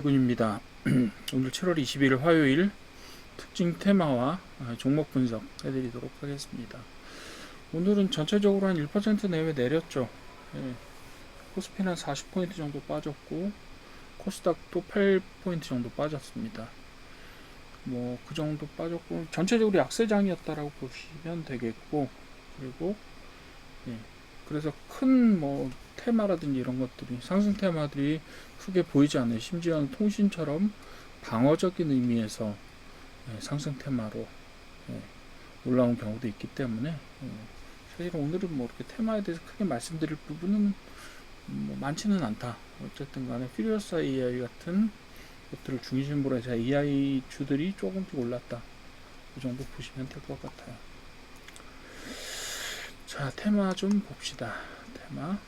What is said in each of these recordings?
군입니다. 오늘 7월 20일 화요일 특징 테마와 종목 분석 해드리도록 하겠습니다. 오늘은 전체적으로 한 1% 내외 내렸죠. 코스피는 40포인트 정도 빠졌고 코스닥도 8포인트 정도 빠졌습니다. 뭐 그 정도 빠졌고 전체적으로 약세장이었다라고 보시면 되겠고, 그리고 그래서 큰 뭐 테마라든지 이런 것들이 상승 테마들이 크게 보이지 않아요. 심지어는 통신처럼 방어적인 의미에서 상승 테마로 올라온 경우도 있기 때문에 사실 오늘은 뭐 이렇게 테마에 대해서 크게 말씀드릴 부분은 뭐 많지는 않다. 어쨌든 간에 퓨리어스 AI 같은 것들을 중심으로 해서 AI 주들이 조금씩 올랐다. 그 정도 보시면 될 것 같아요. 자, 테마 좀 봅시다. 테마.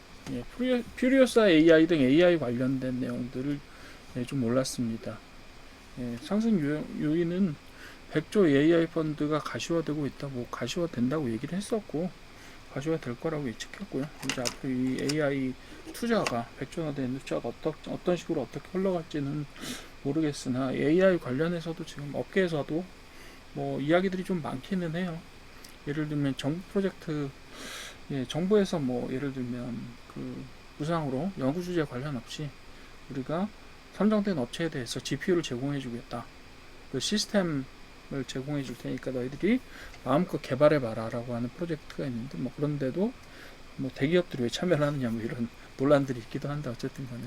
퓨리어스 AI 등 AI 관련된 내용들을 좀 올랐습니다. 상승 요인은 100조 AI 펀드가 가시화되고 있다. 뭐 가시화된다고 얘기를 했었고 가시화 될 거라고 예측했고요. 이제 앞으로 이 AI 투자가 100조나 되는 투자가 어떤 식으로 어떻게 흘러갈지는 모르겠으나 AI 관련해서도 지금 업계에서도 뭐 이야기들이 좀 많기는 해요. 예를 들면 정부 프로젝트, 정부에서 뭐 예를 들면 그 무상으로 연구 주제 관련 없이 우리가 선정된 업체에 대해서 GPU를 제공해 주겠다. 그 시스템을 제공해 줄 테니까 너희들이 마음껏 개발해 봐라 라고 하는 프로젝트가 있는데, 뭐 그런데도 뭐 대기업들이 왜 참여를 하느냐 뭐 이런 논란들이 있기도 한데, 어쨌든 간에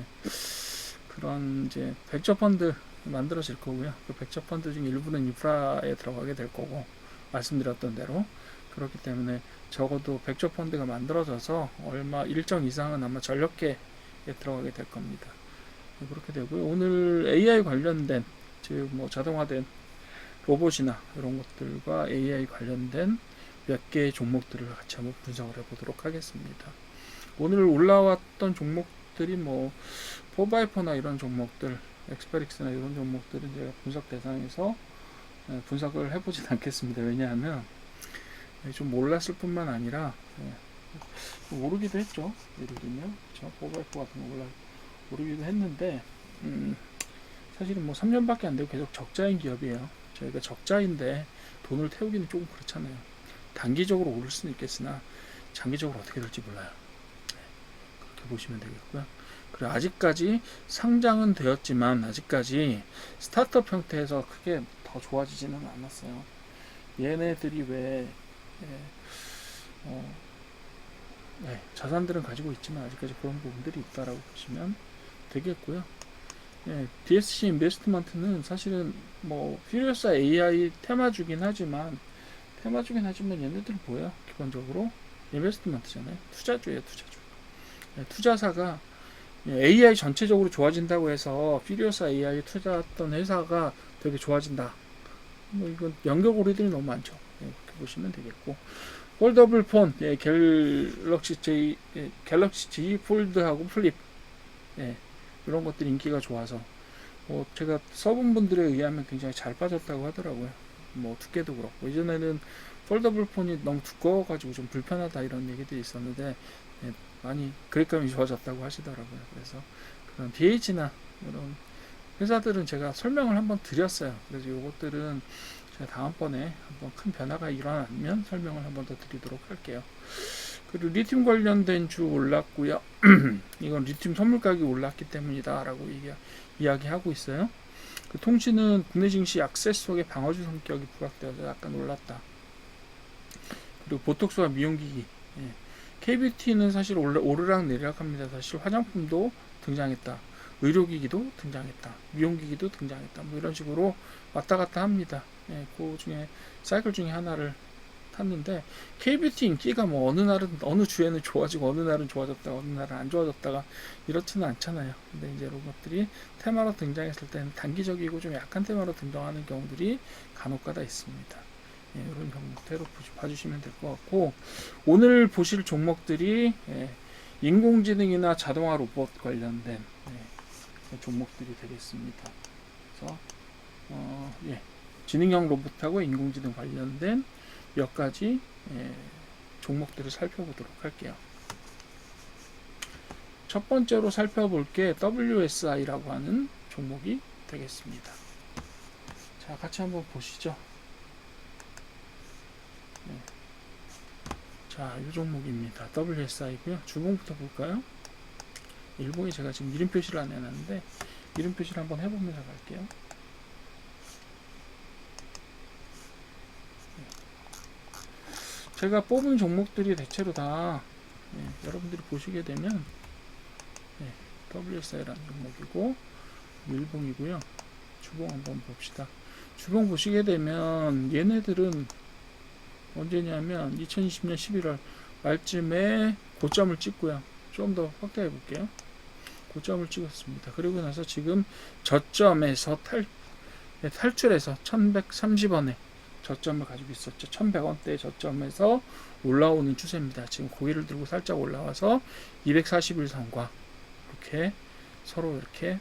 그런 이제 벤처 펀드 만들어질 거고요. 그 벤처 펀드 중 일부는 인프라에 들어가게 될 거고, 말씀드렸던 대로 그렇기 때문에 적어도 벤처 펀드가 만들어져서 얼마 일정 이상은 아마 전력계에 들어가게 될 겁니다. 그렇게 되고요. 오늘 AI 관련된, 즉 뭐 자동화된 로봇이나 이런 것들과 AI 관련된 몇 개의 종목들을 같이 한번 분석을 해보도록 하겠습니다. 오늘 올라왔던 종목들이 뭐 4x4나 이런 종목들, 엑스페릭스나 이런 종목들은 제가 분석 대상에서 분석을 해보진 않겠습니다. 왜냐하면 좀 몰랐을 뿐만 아니라 오르기도 했죠. 예를 들면 4x4 같은 거 오르기도 했는데 사실은 뭐 3년밖에 안 되고 계속 적자인 기업이에요. 저희가 적자인데 돈을 태우기는 조금 그렇잖아요. 단기적으로 오를 수는 있겠으나 장기적으로 어떻게 될지 몰라요. 그렇게 보시면 되겠고요. 그리고 아직까지 상장은 되었지만 아직까지 스타트업 형태에서 크게 더 좋아지지는 않았어요. 얘네들이 왜 자산들은 가지고 있지만 아직까지 그런 부분들이 있다라고 보시면 되겠고요. DSC 인베스트먼트는 사실은 뭐 퓨리어스 AI 테마주긴 하지만 얘네들 뭐야? 기본적으로 인베스트먼트잖아요. 투자주예요, 투자주. 투자사가 AI 전체적으로 좋아진다고 해서 퓨리어스 AI 투자했던 회사가 되게 좋아진다. 뭐 이건 연결고리들이 너무 많죠. 그렇게 보시면 되겠고, 폴더블 폰, 갤럭시 G 폴드하고 플립, 이런 것들이 인기가 좋아서 뭐 제가 써본 분들에 의하면 굉장히 잘 빠졌다고 하더라고요. 뭐 두께도 그렇고, 이전에는 폴더블 폰이 너무 두꺼워가지고 좀 불편하다 이런 얘기들이 있었는데 많이 그립감이 좋아졌다고 하시더라고요. 그래서 그런 DH나 이런 회사들은 제가 설명을 한번 드렸어요. 그래서 이것들은 제가 다음번에 한번 큰 변화가 일어나면 설명을 한번 더 드리도록 할게요. 그리고 리튬 관련된 주 올랐고요. 이건 리튬 선물 가격이 올랐기 때문이다 라고 이야기하고 있어요. 그 통신은 국내 증시 약세 속에 방어주 성격이 부각되어서 약간 올랐다. 그리고 보톡스와 미용기기, KBT는 사실 오르락 내리락 합니다. 사실 화장품도 등장했다. 의료기기도 등장했다. 미용기기도 등장했다. 뭐 이런 식으로 왔다 갔다 합니다. 그 중에 사이클 중에 하나를 탔는데, KBT 인기가 뭐 어느 날은 어느 주에는 좋아지고 어느 날은 좋아졌다가 어느 날은 안 좋아졌다가 이렇지는 않잖아요. 근데 이제 이런 것들이 테마로 등장했을 때는 단기적이고 좀 약한 테마로 등장하는 경우들이 간혹가다 있습니다. 이런 형태로 봐주시면 될 것 같고, 오늘 보실 종목들이 인공지능이나 자동화 로봇 관련된 종목들이 되겠습니다. 그래서 지능형 로봇하고 인공지능 관련된 몇 가지 종목들을 살펴보도록 할게요. 첫 번째로 살펴볼 게 WSI라고 하는 종목이 되겠습니다. 자, 같이 한번 보시죠. 네. 자, 이 종목입니다. WSI고요. 주봉부터 볼까요? 일봉이 제가 지금 이름 표시를 안 해놨는데 이름 표시를 한번 해보면서 갈게요. 제가 뽑은 종목들이 대체로 다 여러분들이 보시게 되면 WSI라는 종목이고 일봉이고요. 주봉 한번 봅시다. 주봉 보시게 되면 얘네들은 언제냐면 2020년 11월 말쯤에 고점을 찍고요. 좀 더 확대해 볼게요. 고점을 찍었습니다. 그리고 나서 지금 저점에서 탈출해서 1130원에 저점을 가지고 있었죠. 1100원대 저점에서 올라오는 추세입니다. 지금 고개를 들고 살짝 올라와서 241선과 이렇게 서로 이렇게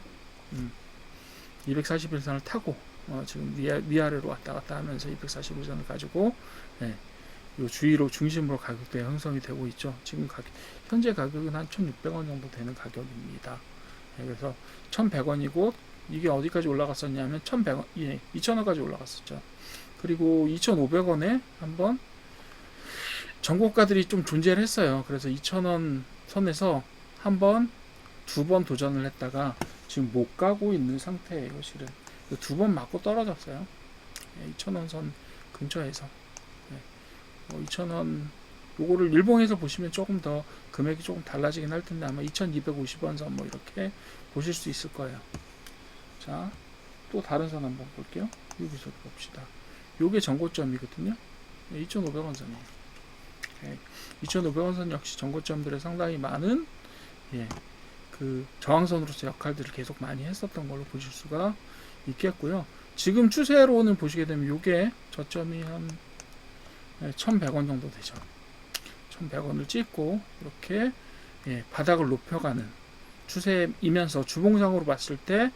241선을 타고 지금 위아래로 왔다 갔다 하면서 241선을 가지고 요 주위로 중심으로 가격대 형성이 되고 있죠. 지금 현재 가격은 한 1,600원 정도 되는 가격입니다. 그래서 1,100원이고 이게 어디까지 올라갔었냐면 1,100원, 2,000원까지 올라갔었죠. 그리고 2,500원에 한번 전고가들이 좀 존재를 했어요. 그래서 2,000원 선에서 한번 두 번 도전을 했다가 지금 못 가고 있는 상태예요. 실은 두 번 맞고 떨어졌어요. 2,000원 선 근처에서 2,000원 요거를 일봉에서 보시면 조금 더 금액이 조금 달라지긴 할 텐데 아마 2,250원 선 뭐 이렇게 보실 수 있을 거예요. 자, 또 다른 선 한번 볼게요. 여기서 봅시다. 요게 전고점이거든요. 2,500원 선이에요. 2,500원 선 역시 전고점들에 상당히 많은 그 저항선으로서 역할들을 계속 많이 했었던 걸로 보실 수가 있겠고요. 지금 추세로는 보시게 되면 요게 저점이 한 1,100원 정도 되죠. 1,100원을 찍고 이렇게 바닥을 높여가는 추세이면서 주봉상으로 봤을 때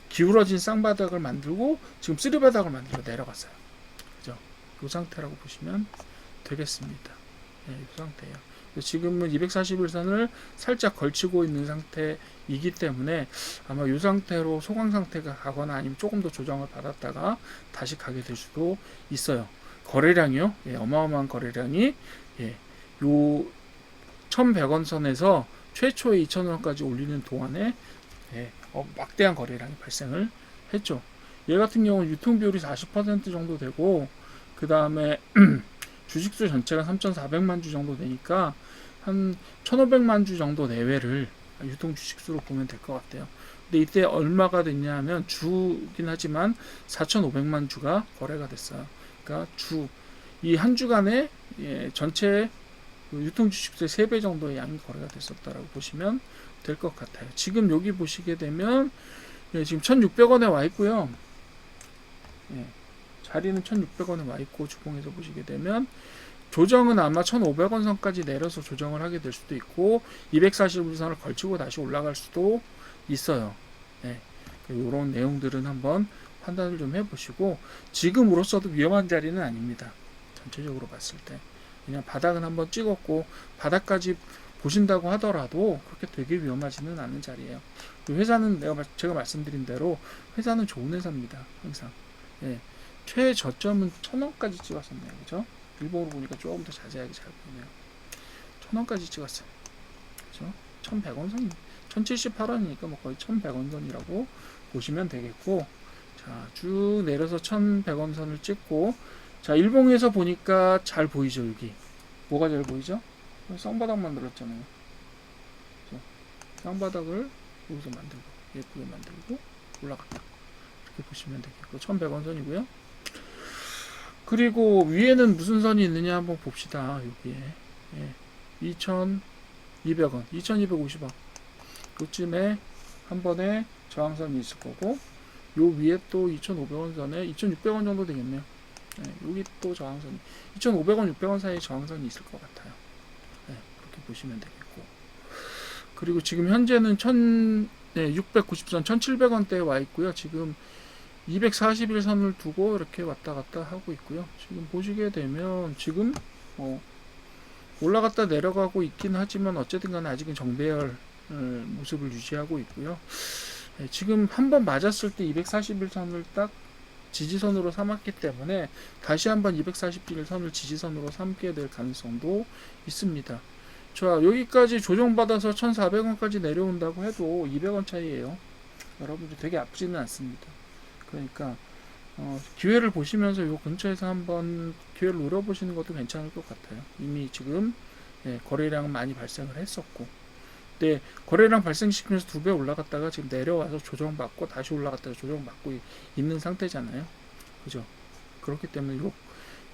기울어진 쌍바닥을 만들고 지금 쓰리바닥을 만들어 내려갔어요. 그죠? 이 상태라고 보시면 되겠습니다. 이 상태예요. 지금은 241선을 살짝 걸치고 있는 상태이기 때문에 아마 이 상태로 소강 상태가 가거나 아니면 조금 더 조정을 받았다가 다시 가게 될 수도 있어요. 거래량이요. 어마어마한 거래량이 요 1,100원 선에서 최초의 2,000원까지 올리는 동안에 막대한 거래량이 발생을 했죠. 얘 같은 경우는 유통 비율이 40% 정도 되고 그 다음에 주식수 전체가 3,400만 주 정도 되니까 한 1,500만 주 정도 내외를 유통 주식수로 보면 될 것 같아요. 근데 이때 얼마가 됐냐 면 주긴 하지만 4,500만 주가 거래가 됐어요. 그러니까 이 한 주간에 전체 유통 주식수의 3배 정도의 양이 거래가 됐었다라고 보시면 될 것 같아요. 지금 여기 보시게 되면 지금 1,600원에 와 있고요. 자리는 1,600원에 와 있고 주봉에서 보시게 되면 조정은 아마 1,500원 선까지 내려서 조정을 하게 될 수도 있고 241선을 걸치고 다시 올라갈 수도 있어요. 이런 내용들은 한번 판단을 좀 해보시고 지금으로서도 위험한 자리는 아닙니다. 전체적으로 봤을 때 그냥 바닥은 한번 찍었고 바닥까지 보신다고 하더라도 그렇게 되게 위험하지는 않은 자리예요. 회사는 제가 말씀드린 대로 회사는 좋은 회사입니다. 항상 최저점은 1,000원까지 찍었었네요. 그죠? 일본으로 보니까 조금 더 자세하게 잘 보이네요. 1,000원까지 찍었어요. 그죠? 1,100원 선 1,078원이니까 뭐 거의 1,100원 선이라고 보시면 되겠고 자, 쭉 내려서 1,100원 선을 찍고 자, 일봉에서 보니까 잘 보이죠, 여기. 뭐가 잘 보이죠? 쌍바닥 만들었잖아요. 쌍바닥을 여기서 만들고, 예쁘게 만들고, 올라갔다. 이렇게 보시면 되겠고, 1,100원 선이고요. 그리고 위에는 무슨 선이 있느냐 한번 봅시다, 여기에. 2,200원, 2,250원. 요쯤에 한 번에 저항선이 있을 거고, 요 위에 또 2,500원 선에 2,600원 정도 되겠네요. 여기 또 저항선 2,500원, 600원 사이에 저항선이 있을 것 같아요. 그렇게 보시면 되겠고 그리고 지금 현재는 690선 1,700원대에 와 있고요. 지금 241선을 두고 이렇게 왔다 갔다 하고 있고요. 지금 보시게 되면 지금 올라갔다 내려가고 있긴 하지만 어쨌든 간에 아직은 정배열 모습을 유지하고 있고요. 지금 한번 맞았을 때 241선을 딱 지지선으로 삼았기 때문에 다시 한번 241선을 지지선으로 삼게 될 가능성도 있습니다. 자, 여기까지 조정받아서 1,400원까지 내려온다고 해도 200원 차이에요. 여러분들 되게 아프지는 않습니다. 그러니까 기회를 보시면서 요 근처에서 한번 기회를 노려보시는 것도 괜찮을 것 같아요. 이미 지금 거래량은 많이 발생을 했었고, 근데 거래량 발생시키면서 2배 올라갔다가 지금 내려와서 조정받고 다시 올라갔다가 조정받고 있는 상태잖아요. 그죠? 그렇기 때문에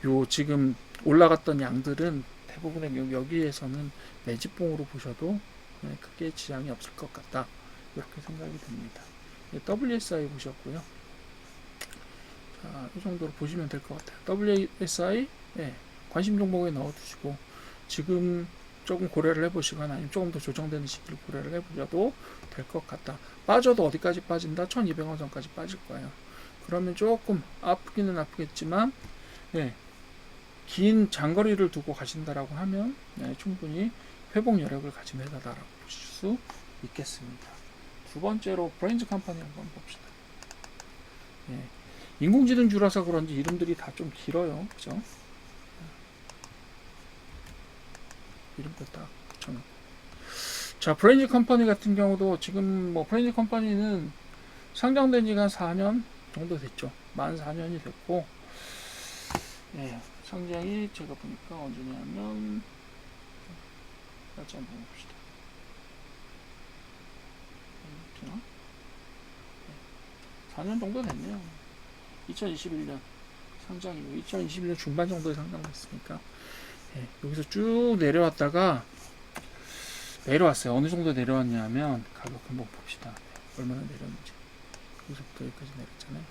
요 지금 올라갔던 양들은 대부분의 여기에서는 매집봉으로 보셔도 크게 지장이 없을 것 같다. 이렇게 생각이 듭니다. WSI 보셨고요. 자, 이 정도로 보시면 될 것 같아요. WSI 관심 종목에 넣어두시고 지금 조금 고려를 해보시거나 아니면 조금 더 조정되는 시기를 고려를 해보셔도 될 것 같다. 빠져도 어디까지 빠진다? 1200원 선까지 빠질 거예요. 그러면 조금 아프기는 아프겠지만 긴 장거리를 두고 가신다라고 하면 충분히 회복 여력을 가진 회사다라고 보실 수 있겠습니다. 두 번째로 브레인즈 컴퍼니 한번 봅시다. 인공지능주라서 그런지 이름들이 다 좀 길어요. 그죠? 이름도 딱 붙여놓고. 자, 브레인즈 컴퍼니 같은 경우도 지금 브레인즈 컴퍼니는 상장된 지가 한 4년 정도 됐죠. 만 4년이 됐고, 상장이 제가 보니까 언제냐면, 같이 한번 봅시다. 4년 정도 됐네요. 2021년 상장이고 2021년 중반 정도에 상장됐으니까 여기서 쭉 내려왔다가 내려왔어요. 어느 정도 내려왔냐면 가격 한번 봅시다. 얼마나 내렸는지. 여기서부터 여기까지 내렸잖아요.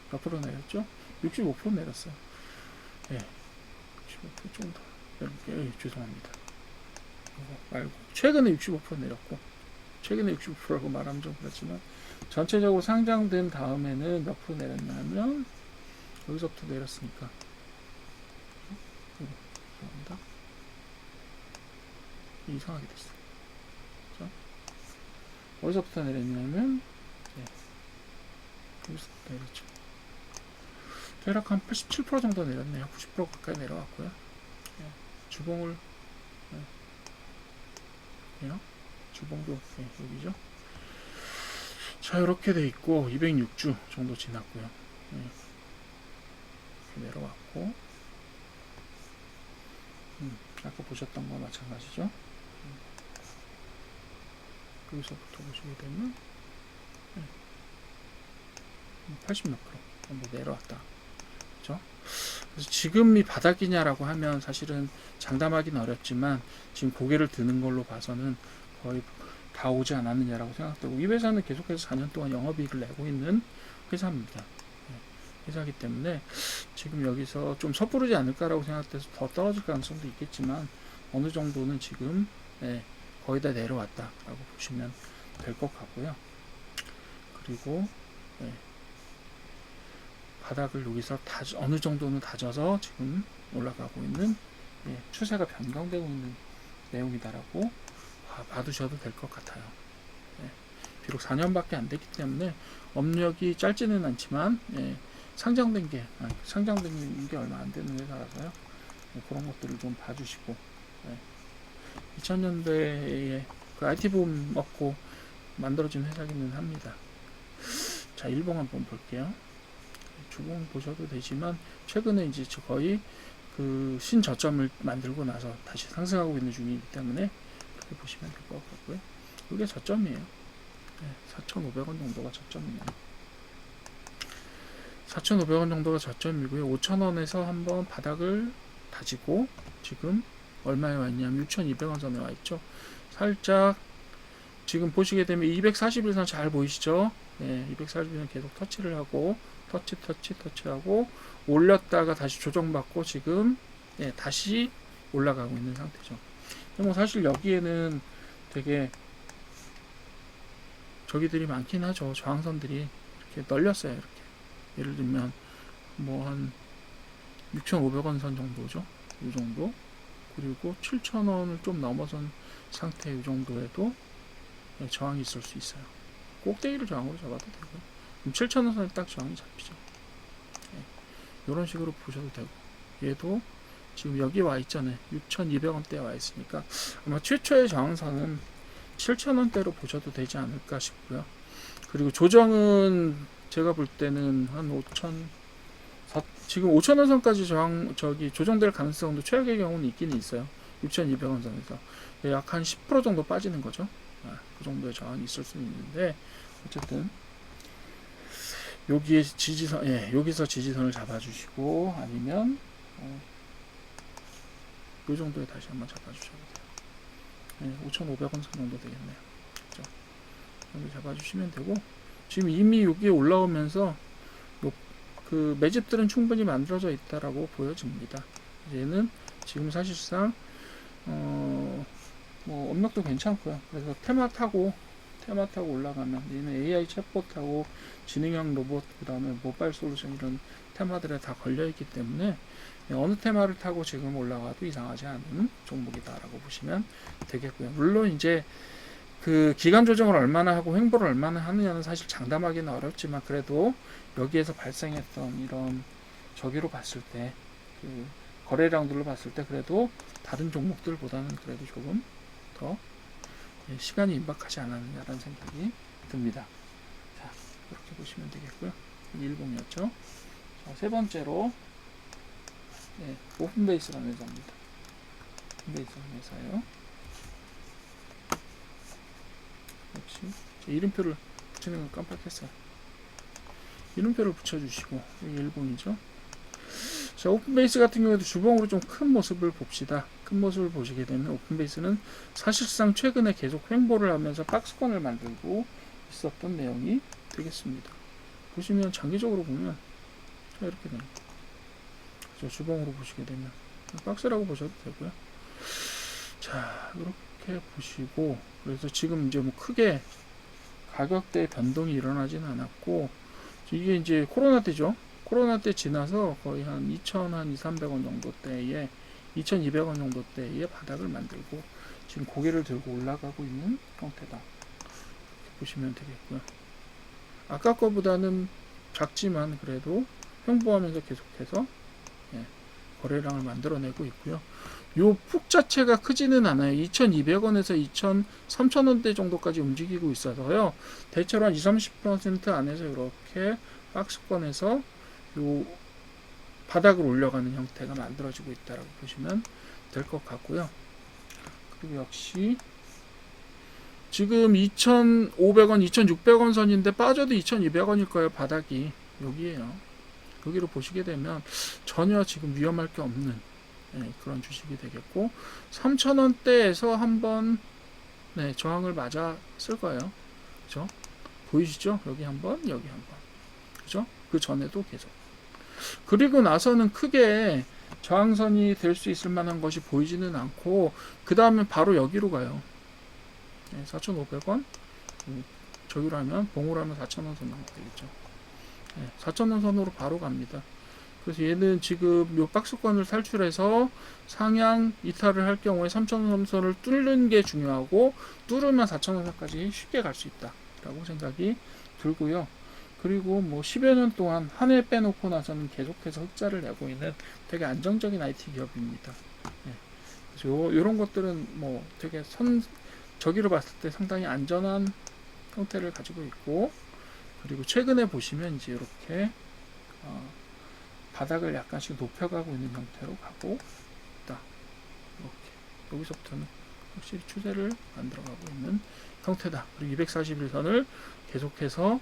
몇 프로 내렸죠? 65% 내렸어요. 65% 좀 더. 죄송합니다. 이거 말고 최근에 65% 내렸고 최근에 65%라고 말하면 좀 그렇지만 전체적으로 상장된 다음에는 몇 프로 내렸냐면 여기서부터 내렸으니까 죄송합니다. 이상하게 됐어. 그렇죠? 어디서부터 내렸냐면 여기서부터 내렸죠. 대략 한 87% 정도 내렸네요. 90% 가까이 내려왔고요. 주봉을 주봉도 여기죠. 자, 이렇게 돼 있고 206주 정도 지났고요. 내려왔고 아까 보셨던 거 마찬가지죠. 여기서부터 보시게 되면 80몇 프로 정도 내려왔다. 그렇죠? 그래서 지금이 바닥이냐라고 하면 사실은 장담하기는 어렵지만 지금 고개를 드는 걸로 봐서는 거의 다 오지 않았느냐라고 생각되고, 이 회사는 계속해서 4년 동안 영업이익을 내고 있는 회사입니다. 회사이기 때문에 지금 여기서 좀 섣부르지 않을까라고 생각돼서 더 떨어질 가능성도 있겠지만 어느 정도는 지금 거의 다 내려왔다라고 보시면 될 것 같고요. 그리고 바닥을 여기서 어느 정도는 다져서 지금 올라가고 있는 추세가 변경되고 있는 내용이다라고 봐두셔도 될 것 같아요. 비록 4년밖에 안 됐기 때문에 업력이 짧지는 않지만 상장된 게 얼마 안 되는 회사라서요. 그런 것들을 좀 봐주시고 2000년대에 그 IT 붐 먹고 만들어진 회사기는 합니다. 자, 일봉 한번 볼게요. 주봉 보셔도 되지만 최근에 이제 거의 그 신저점을 만들고 나서 다시 상승하고 있는 중이기 때문에 그렇게 보시면 될 것 같고요. 이게 저점이에요. 4,500원 정도가 저점이에요. 4,500원 정도가 저점이고요. 5,000원에서 한번 바닥을 다지고 지금 얼마에 와 있냐면 6,200원 선에 와 있죠. 살짝 지금 보시게 되면 241선 잘 보이시죠? 241선 계속 터치를 하고 터치하고 올렸다가 다시 조정받고 지금 다시 올라가고 있는 상태죠. 사실 여기에는 되게 저기들이 많긴 하죠. 저항선들이 이렇게 널렸어요. 이렇게 예를 들면 한 6,500원 선 정도죠. 이 정도. 그리고 7,000원을 좀 넘어선 상태 이 정도에도 저항이 있을 수 있어요. 꼭대기를 저항으로 잡아도 되고요. 그럼 7,000원선에 딱 저항이 잡히죠. 이런 식으로 보셔도 되고, 얘도 지금 여기 와 있잖아요. 6,200원대에 와 있으니까 아마 최초의 저항선은 7,000원대로 보셔도 되지 않을까 싶고요. 그리고 조정은 제가 볼 때는 한 5,000, 지금 5,000원 선까지 조정될 가능성도 최악의 경우는 있긴 있어요. 6,200원 선에서 약 한 10% 정도 빠지는 거죠. 그 정도의 저항이 있을 수는 있는데, 어쨌든 여기에 지지선, 여기서 지지선을 잡아주시고, 아니면 이 정도에 다시 한번 잡아주셔도 돼요. 5,500원 선 정도 되겠네요. 그렇죠? 여기 잡아주시면 되고, 지금 이미 여기에 올라오면서 그 매집들은 충분히 만들어져 있다라고 보여집니다. 얘는 지금 사실상 뭐 업력도 괜찮고요. 그래서 테마 타고 올라가면 얘는 AI 챗봇하고 지능형 로봇, 그 다음에 모바일 솔루션 이런 테마들에 다 걸려 있기 때문에 어느 테마를 타고 지금 올라가도 이상하지 않은 종목이다라고 보시면 되겠고요. 물론 이제 그 기간 조정을 얼마나 하고 횡보를 얼마나 하느냐는 사실 장담하기는 어렵지만, 그래도 여기에서 발생했던 이런 저기로 봤을 때, 그 거래량들로 봤을 때 그래도 다른 종목들보다는 그래도 조금 더 시간이 임박하지 않았느냐라는 생각이 듭니다. 자, 그렇게 보시면 되겠고요. 일봉이었죠. 자, 세 번째로 오픈베이스라는 회사입니다. 오픈베이스라는 회사예요. 역시 이름표를 붙이는 건 깜빡했어요. 이름표를 붙여주시고, 여기 일봉이죠. 자, 오픈베이스 같은 경우에도 주봉으로 좀 큰 모습을 봅시다. 큰 모습을 보시게 되면 오픈베이스는 사실상 최근에 계속 횡보를 하면서 박스권을 만들고 있었던 내용이 되겠습니다. 보시면 장기적으로 보면 자, 이렇게 됩니다. 그렇죠? 주봉으로 보시게 되면 박스라고 보셔도 되고요. 자, 이렇게 보시고, 그래서 지금 이제 뭐 크게 가격대 변동이 일어나진 않았고, 이게 이제 코로나 때죠. 코로나 때 지나서 거의 한 2,300원 정도대에 2,200원 정도대에 바닥을 만들고 지금 고개를 들고 올라가고 있는 형태다. 이렇게 보시면 되겠고요. 아까 거보다는 작지만 그래도 횡보하면서 계속해서 거래량을 만들어내고 있고요. 요 폭 자체가 크지는 않아요. 2,200원에서 2,300원대 정도까지 움직이고 있어서요. 대체로 한 20-30% 안에서 이렇게 박스권에서 요 바닥을 올려가는 형태가 만들어지고 있다라고 보시면 될 것 같고요. 그리고 역시 지금 2,500원, 2,600원 선인데 빠져도 2,200원일 거예요. 바닥이 여기에요. 여기로 보시게 되면 전혀 지금 위험할 게 없는 그런 주식이 되겠고, 3,000원대에서 한번 저항을 맞았을 거예요. 그죠? 보이시죠? 여기 한번, 여기 한번. 그죠? 그 전에도 계속. 그리고 나서는 크게 저항선이 될 수 있을 만한 것이 보이지는 않고, 그 다음에 바로 여기로 가요. 4,500원. 저기로 하면, 봉으로 하면 4,000원 선 나오게 되겠죠. 4,000원 선으로 바로 갑니다. 그래서 얘는 지금 요 박스권을 탈출해서 상향 이탈을 할 경우에 3,000원 선을 뚫는 게 중요하고, 뚫으면 4,000원 선까지 쉽게 갈 수 있다라고 생각이 들고요. 그리고 뭐 10여 년 동안 한 해 빼놓고 나서는 계속해서 흑자를 내고 있는 되게 안정적인 IT 기업입니다. 그래서 요런 것들은 뭐 되게 저기로 봤을 때 상당히 안전한 형태를 가지고 있고, 그리고 최근에 보시면 이제 이렇게 바닥을 약간씩 높여가고 있는 형태로 가고 있다. 이렇게 여기서부터는 확실히 추세를 만들어가고 있는 형태다. 그리고 241선을 계속해서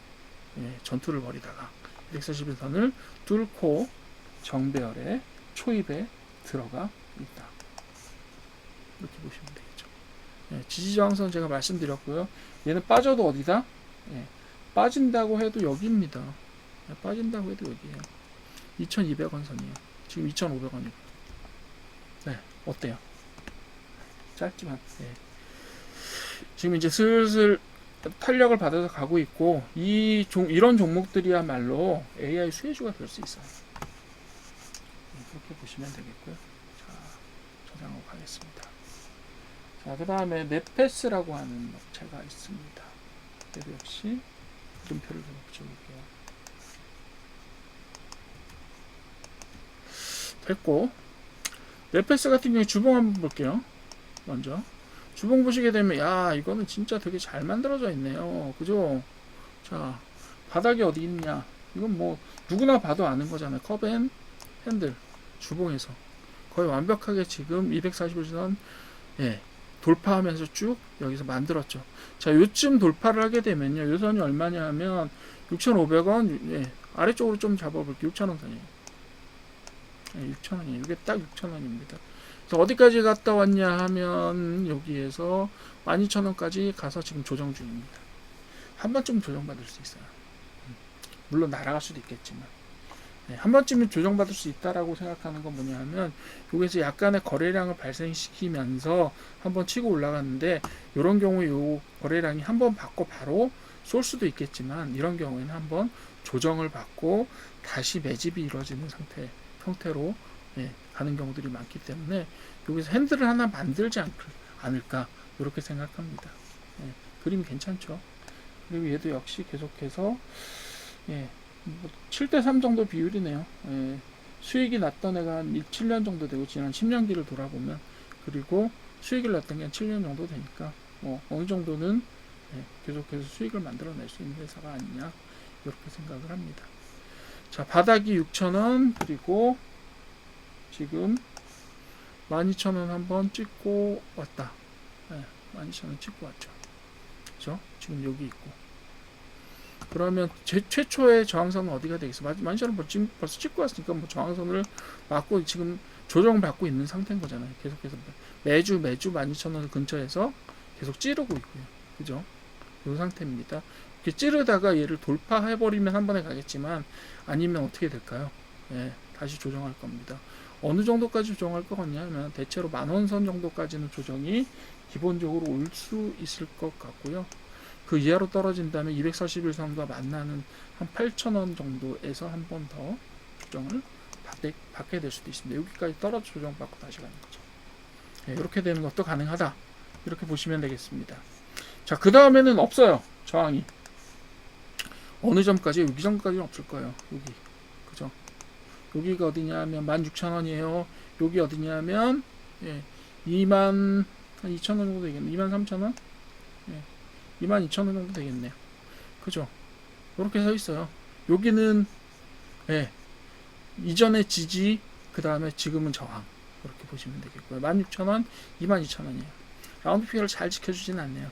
전투를 벌이다가 241선을 뚫고 정배열의 초입에 들어가 있다. 이렇게 보시면 되겠죠. 지지저항선 제가 말씀드렸고요. 얘는 빠져도 어디다? 빠진다고 해도 여기입니다. 빠진다고 해도 여기에요. 2,200원 선이에요. 지금 2,500원이고. 어때요? 짧지만. 지금 이제 슬슬 탄력을 받아서 가고 있고, 이런 종목들이야말로 AI 수혜주가 될 수 있어요. 그렇게 보시면 되겠고요. 자, 저장하고 가겠습니다. 자, 그 다음에 넷패스라고 하는 업체가 있습니다. 그래도 역시 목돈표를 좀 붙여볼게요. 됐고, 넷패스 같은 경우에 주봉 한번 볼게요. 먼저 주봉 보시게 되면 야 이거는 진짜 되게 잘 만들어져 있네요. 그죠? 자, 바닥이 어디 있냐? 이건 뭐 누구나 봐도 아는 거잖아요. 컵앤 핸들 주봉에서 거의 완벽하게 지금 241선 예, 돌파하면서 쭉 여기서 만들었죠. 자, 요쯤 돌파를 하게 되면요. 요 선이 얼마냐 하면 6,500원 예, 아래쪽으로 좀 잡아볼게요. 6,000원 선이에요. 예, 6,000원이에요. 이게 딱 6,000원입니다. 그래서 어디까지 갔다 왔냐 하면 여기에서 12,000원까지 가서 지금 조정 중입니다. 한 번쯤 조정받을 수 있어요. 물론 날아갈 수도 있겠지만 네, 한 번쯤은 조정받을 수 있다라고 생각하는 건 뭐냐 하면 여기서 약간의 거래량을 발생시키면서 한번 치고 올라갔는데 이런 경우에 요 거래량이 한번 받고 바로 쏠 수도 있겠지만 이런 경우에는 한번 조정을 받고 다시 매집이 이루어지는 형태로 예, 가는 경우들이 많기 때문에 여기서 핸들을 하나 만들지 않을까 이렇게 생각합니다. 예, 그림 괜찮죠? 그리고 얘도 역시 계속해서 예, 뭐 7대3 정도 비율이네요. 예, 수익이 났던 애가 한 7년 정도 되고 지난 10년기를 돌아보면 그리고 수익이 났던 게 한 7년 정도 되니까 뭐 어느 정도는 예, 계속해서 수익을 만들어낼 수 있는 회사가 아니냐 이렇게 생각을 합니다. 자, 바닥이 6,000원 그리고 지금 12,000원 한번 찍고 왔다. 네, 12,000원 찍고 왔죠. 그죠? 지금 여기 있고. 그러면 최초의 저항선은 어디가 되겠어? 12,000원 벌써 찍고 왔으니까 뭐 저항선을 맞고 지금 조정받고 있는 상태인 거잖아요. 계속해서 매주 12,000원 근처에서 계속 찌르고 있고요. 그죠? 이 상태입니다. 이렇게 찌르다가 얘를 돌파해버리면 한 번에 가겠지만 아니면 어떻게 될까요? 예, 다시 조정할 겁니다. 어느 정도까지 조정할 것 같냐면 대체로 10,000원 정도까지는 조정이 기본적으로 올 수 있을 것 같고요. 그 이하로 떨어진다면 241선과 만나는 한 8,000원 정도에서 한 번 더 조정을 받게 될 수도 있습니다. 여기까지 떨어져 조정받고 다시 가는 거죠. 예, 이렇게 되는 것도 가능하다. 이렇게 보시면 되겠습니다. 자, 그 다음에는 없어요. 저항이. 어느 점까지? 여기 점까지는 없을 거예요. 여기. 그죠? 여기가 어디냐 하면 16,000원이에요. 여기 어디냐 하면, 예, 22,000원 정도 되겠네. 23,000원? 예, 22,000원 정도 되겠네요. 그죠? 이렇게 서 있어요. 여기는, 예, 이전의 지지, 그 다음에 지금은 저항. 이렇게 보시면 되겠고요. 16,000원, 22,000원이에요. 라운드 피겨를 잘 지켜주진 않네요.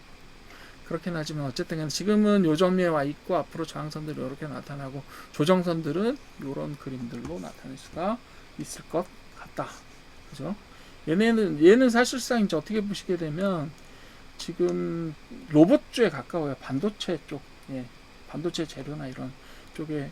그렇긴 하지만 어쨌든 지금은 요점에 와 있고 앞으로 저항선들이 이렇게 나타나고 조정선들은 이런 그림들로 나타낼 수가 있을 것 같다. 그죠? 얘는 사실상 이제 어떻게 보시게 되면 지금 로봇주에 가까워요. 반도체 쪽, 예, 반도체 재료나 이런 쪽에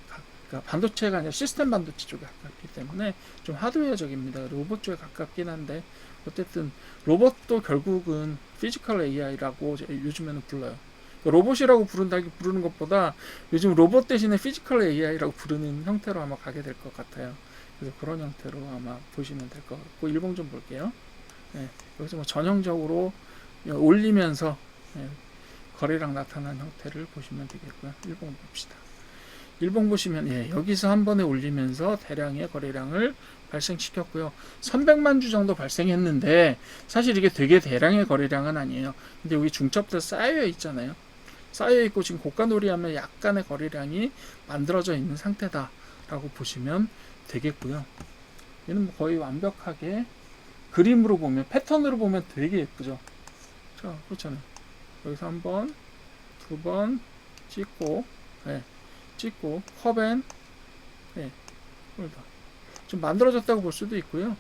그러니까 반도체가 아니라 시스템 반도체 쪽에 가깝기 때문에 좀 하드웨어적입니다. 로봇주에 가깝긴 한데 어쨌든 로봇도 결국은 피지컬 AI라고 요즘에는 불러요. 로봇이라고 부르는 것보다 요즘 로봇 대신에 피지컬 AI라고 부르는 형태로 아마 가게 될 것 같아요. 그래서 그런 형태로 아마 보시면 될 것 같고 일봉 좀 볼게요. 네, 여기서 뭐 전형적으로 올리면서 거래량 나타난 형태를 보시면 되겠고요. 일봉 봅시다. 일봉 보시면 예, 여기서 한 번에 올리면서 대량의 거래량을 발생시켰고요. 300만 주 정도 발생했는데 사실 이게 되게 대량의 거래량은 아니에요. 근데 여기 중첩들 쌓여 있잖아요. 쌓여 있고 지금 고가놀이하면 약간의 거래량이 만들어져 있는 상태다라고 보시면 되겠고요. 얘는 뭐 거의 완벽하게 그림으로 보면 패턴으로 보면 되게 예쁘죠. 자, 그렇잖아요. 여기서 한 번, 두 번 찍고, 예. 찍고 컵앤 네, 좀 만들어졌다고 볼 수도 있고요.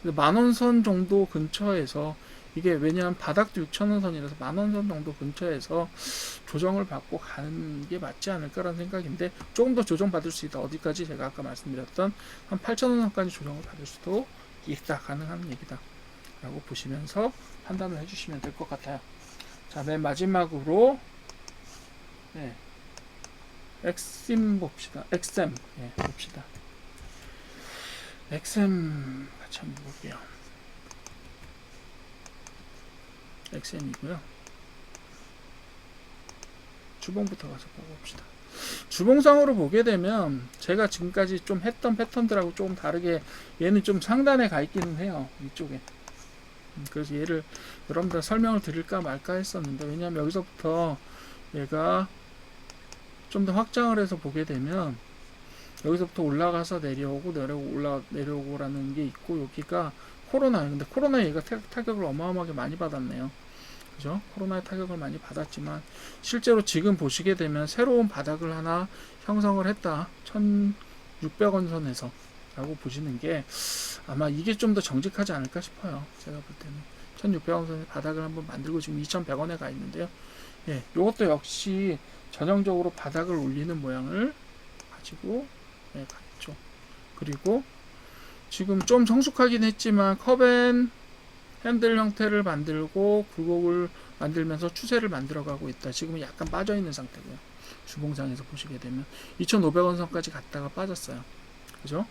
10,000원 정도 근처에서 이게 왜냐하면 바닥도 6,000원 선이라서 10,000원 정도 근처에서 조정을 받고 가는 게 맞지 않을까라는 생각인데 조금 더 조정 받을 수 있다. 어디까지 제가 아까 말씀드렸던 한 8,000원 선까지 조정을 받을 수도 있다. 가능한 얘기다. 라고 보시면서 판단을 해주시면 될 것 같아요. 자, 맨 마지막으로 네. 엑셈 봅시다. 엑셈 예, 봅시다. 엑셈 같이 한번 볼게요. 엑셈이고요. 주봉부터 가서 보고 봅시다. 주봉상으로 보게 되면 제가 지금까지 좀 했던 패턴들하고 조금 다르게 얘는 좀 상단에 가 있기는 해요. 이쪽에. 그래서 얘를 여러분들 설명을 드릴까 말까 했었는데, 왜냐하면 여기서부터 얘가 좀 더 확장을 해서 보게 되면 여기서부터 올라가서 내려오고 내려오고라는 게 있고, 여기가 코로나예요. 근데 코로나 얘가 타격을 어마어마하게 많이 받았네요. 그죠? 코로나의 타격을 많이 받았지만 실제로 지금 보시게 되면 새로운 바닥을 하나 형성을 했다. 1600원 선에서 라고 보시는 게 아마 이게 좀 더 정직하지 않을까 싶어요. 제가 볼 때는 1600원 선의 바닥을 한번 만들고 지금 2100원에 가 있는데요. 예, 이것도 역시 전형적으로 바닥을 올리는 모양을 가지고 갔죠. 그리고 지금 좀 성숙하긴 했지만 컵앤 핸들 형태를 만들고 굴곡을 만들면서 추세를 만들어가고 있다. 지금은 약간 빠져있는 상태고요. 주봉상에서 보시게 되면 2,500원 선까지 갔다가 빠졌어요. 그죠?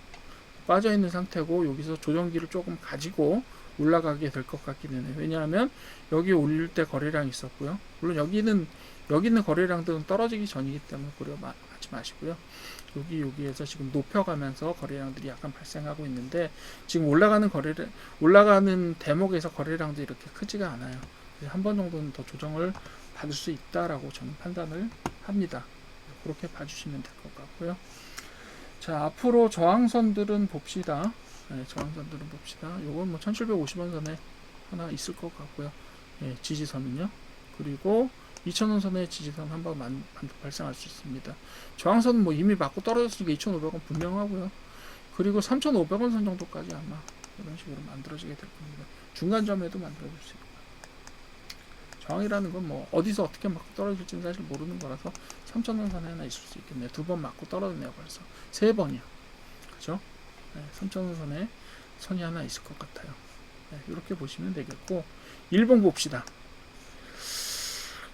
빠져있는 상태고 여기서 조정기를 조금 가지고 올라가게 될 것 같기는 해요. 왜냐하면 여기 올릴 때 거래량이 있었고요. 물론 여기 있는 거래량들은 떨어지기 전이기 때문에 고려하지 마시고요. 여기에서 지금 높여가면서 거래량들이 약간 발생하고 있는데, 지금 올라가는 대목에서 거래량도 이렇게 크지가 않아요. 한 번 정도는 더 조정을 받을 수 있다라고 저는 판단을 합니다. 그렇게 봐주시면 될 것 같고요. 자, 앞으로 저항선들은 봅시다. 저항선들은 봅시다. 요건 뭐 1750원 선에 하나 있을 것 같고요. 지지선은요. 그리고 2,000원 선의 지지선 한번 발생할 수 있습니다. 저항선은 뭐 이미 맞고 떨어졌으니까 2,500원 분명하고요. 그리고 3,500원 선 정도까지 아마 이런 식으로 만들어지게 될 겁니다. 중간점에도 만들어질 수 있고요. 저항이라는 건 뭐 어디서 어떻게 맞고 떨어질지는 사실 모르는 거라서 3,000원 선에 하나 있을 수 있겠네요. 2번 맞고 떨어졌네요. 벌써 3번이요. 그죠? 3,000원 선에 선이 하나 있을 것 같아요. 이렇게 보시면 되겠고, 일봉 봅시다.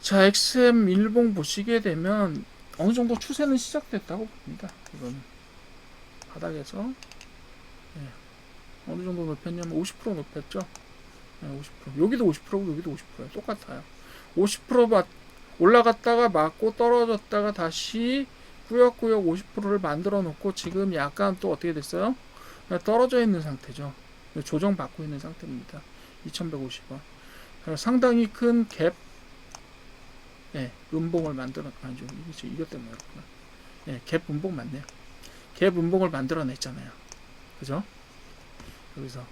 자, XM 일봉 보시게 되면 어느 정도 추세는 시작됐다고 봅니다. 이건 바닥에서 어느 정도 높였냐면 50% 높였죠. 50%. 여기도 50%고 여기도 50%예요. 똑같아요. 50% 올라갔다가 맞고 떨어졌다가 다시 꾸역꾸역 50%를 만들어 놓고 지금 약간 또 어떻게 됐어요? 떨어져 있는 상태죠. 조정받고 있는 상태입니다. 2150원. 상당히 큰 갭 음봉을 아니죠. 이것 때문이었구나. 갭 음봉 맞네요. 갭 음봉을 만들어냈잖아요. 그죠? 그래서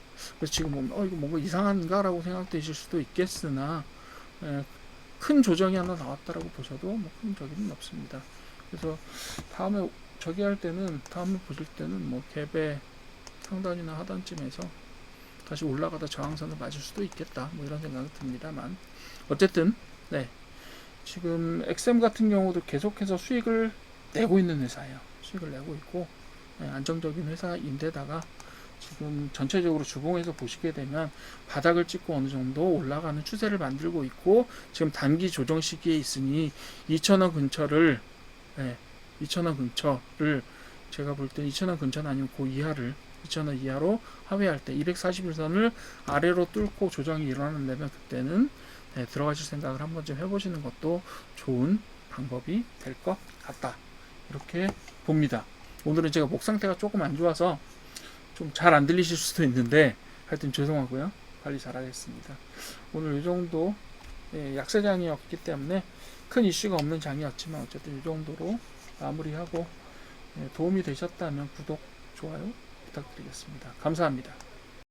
지금 보면 이거 뭔가 이상한가라고 생각되실 수도 있겠으나 큰 조정이 하나 나왔다라고 보셔도 뭐 큰 적이는 없습니다. 그래서 다음에 다음에 보실 때는 뭐 갭의 상단이나 하단쯤에서 다시 올라가다 저항선을 맞을 수도 있겠다. 뭐 이런 생각이 듭니다만, 어쨌든 지금 XM 같은 경우도 계속해서 수익을 내고 있는 회사예요. 수익을 내고 있고 안정적인 회사인데다가 지금 전체적으로 주봉에서 보시게 되면 바닥을 찍고 어느 정도 올라가는 추세를 만들고 있고, 지금 단기 조정 시기에 있으니 2,000원 근처를 2,000원 근처를 제가 볼 때 2,000원 근처는 아니면 그 이하를 2,000원 이하로 하회할 때 241선을 아래로 뚫고 조정이 일어난다면 그때는 들어가실 생각을 한 번쯤 해보시는 것도 좋은 방법이 될 것 같다. 이렇게 봅니다. 오늘은 제가 목 상태가 조금 안 좋아서 좀 잘 안 들리실 수도 있는데 하여튼 죄송하고요. 관리 잘 하겠습니다. 오늘 이 정도 약세장이었기 때문에 큰 이슈가 없는 장이었지만 어쨌든 이 정도로 마무리하고 도움이 되셨다면 구독, 좋아요 부탁드리겠습니다. 감사합니다.